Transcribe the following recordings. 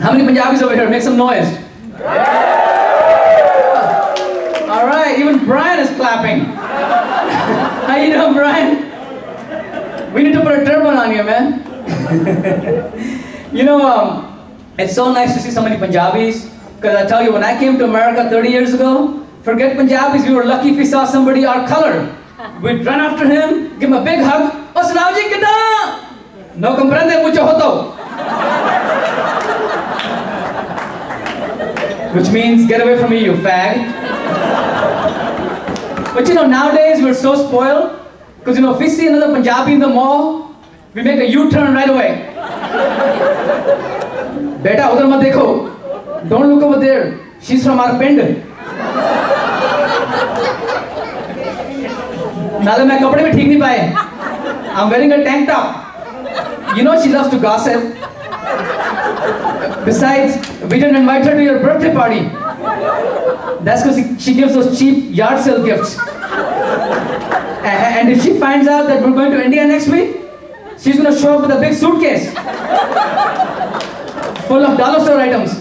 How many Punjabis over here? Make some noise. All right, even Brian is clapping. How you doing, Brian? We need to put a turban on you, man. You know, it's so nice to see so many Punjabis. Because I tell you, when I came to America 30 years ago, forget Punjabis, we were lucky if we saw somebody our color. We'd run after him, give him a big hug. Oh, Sunao ji, kida? No comprende mucho hoto. Which means, get away from me, you fag. But you know, nowadays we're so spoiled. Because you know, if we see another Punjabi in the mall, we make a U-turn right away. Beta, udhar mat dekho. Don't look over there. She's from our pind. Nale main kapde bhi theek nahi paaye. I'm wearing a tank top. You know she loves to gossip. Besides, we didn't invite her to your birthday party. That's because she gives those cheap yard sale gifts. And if she finds out that we're going to India next week, she's going to show up with a big suitcase full of dollar store items.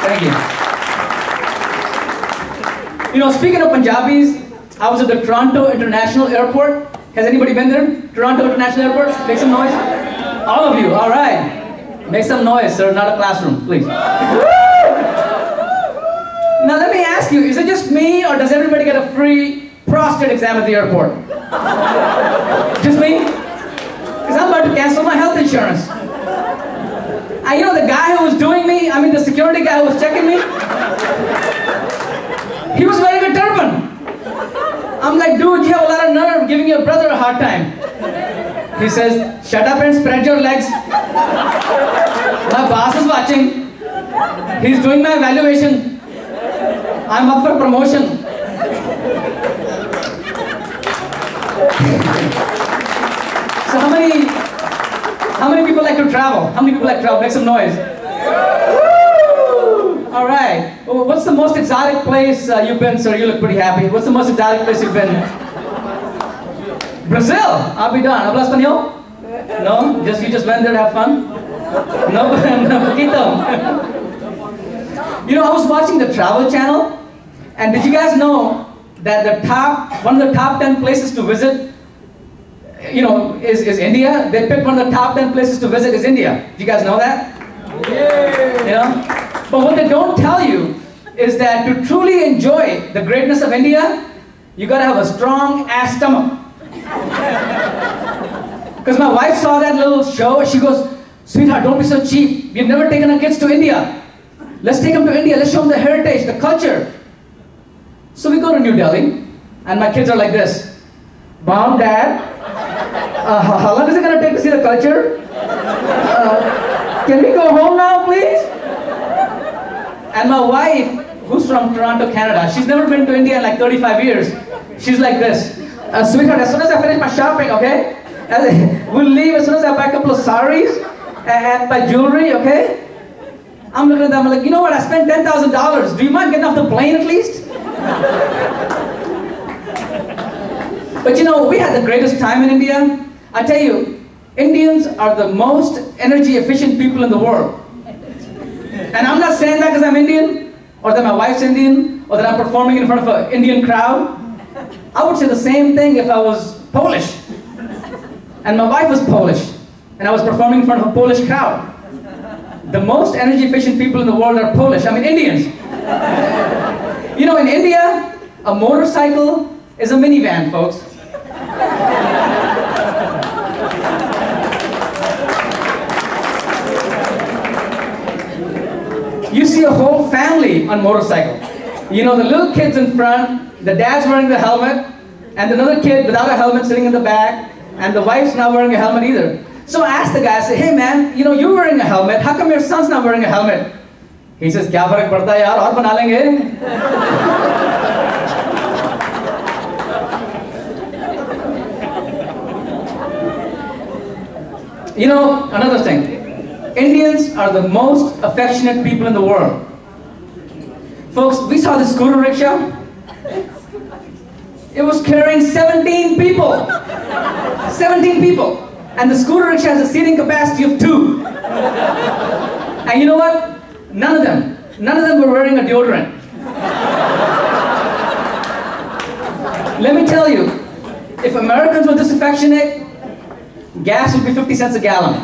Thank you. You know, speaking of Punjabis, I was at the Toronto International Airport. Has anybody been there? Toronto International Airport? Make some noise. All of you, all right. Make some noise, sir, not a classroom, please. Now let me ask you, is it just me or does everybody get a free prostate exam at the airport? Just me? Because I'm about to cancel my health insurance. And you know the guy who was doing me, I mean the security guy who was checking me, he was wearing a turban. I'm like, dude, you have a lot of nerve giving your brother a hard time. He says, shut up and spread your legs. My boss is watching. He's doing my evaluation. I'm up for promotion. So how many people like to travel? How many people like to travel? Make some noise. All right. Well, what's the most exotic place you've been, sir? You look pretty happy. What's the most exotic place you've been? Brazil. I'll be done. ¿Habla español? No? You just went there to have fun? No? Poquito. You know, I was watching the Travel Channel, and did you guys know that one of the top 10 places to visit, you know, is India? They picked one of the top 10 places to visit is India. Do you guys know that? Yeah. You know? But what they don't tell you is that to truly enjoy the greatness of India, you gotta have a strong ass stomach. Because my wife saw that little show, and she goes, sweetheart, don't be so cheap. We've never taken our kids to India. Let's take them to India. Let's show them the heritage, the culture. So we go to New Delhi, and my kids are like this. Mom, Dad, how long is it going to take to see the culture? Can we go home now, please? And my wife, who's from Toronto, Canada, she's never been to India in like 35 years. She's like this. Sweetheart, as soon as I finish my shopping, okay? We'll leave as soon as I buy a couple of saris and my jewelry, okay? I'm looking at them, I'm like, you know what, I spent $10,000. Do you mind getting off the plane at least? But you know, we had the greatest time in India. I tell you, Indians are the most energy efficient people in the world. And I'm not saying that because I'm Indian, or that my wife's Indian, or that I'm performing in front of an Indian crowd. I would say the same thing if I was Polish. And my wife was Polish, and I was performing in front of a Polish crowd. The most energy efficient people in the world are Polish, I mean Indians. You know, in India, a motorcycle is a minivan, folks. You see a whole family on motorcycle. You know, the little kids in front, the dad's wearing the helmet, and another kid without a helmet sitting in the back, and the wife's not wearing a helmet either. So I asked the guy, I said, hey man, you know, you're wearing a helmet, how come your son's not wearing a helmet? He says, kya farak padta hai yaar, aur bana lenge. You know, another thing, Indians are the most affectionate people in the world. Folks, we saw the scooter rickshaw. It was carrying 17 people. 17 people. And the scooter rickshaw has a seating capacity of 2. And you know what? None of them were wearing a deodorant. Let me tell you, if Americans were this affectionate, gas would be 50 cents a gallon.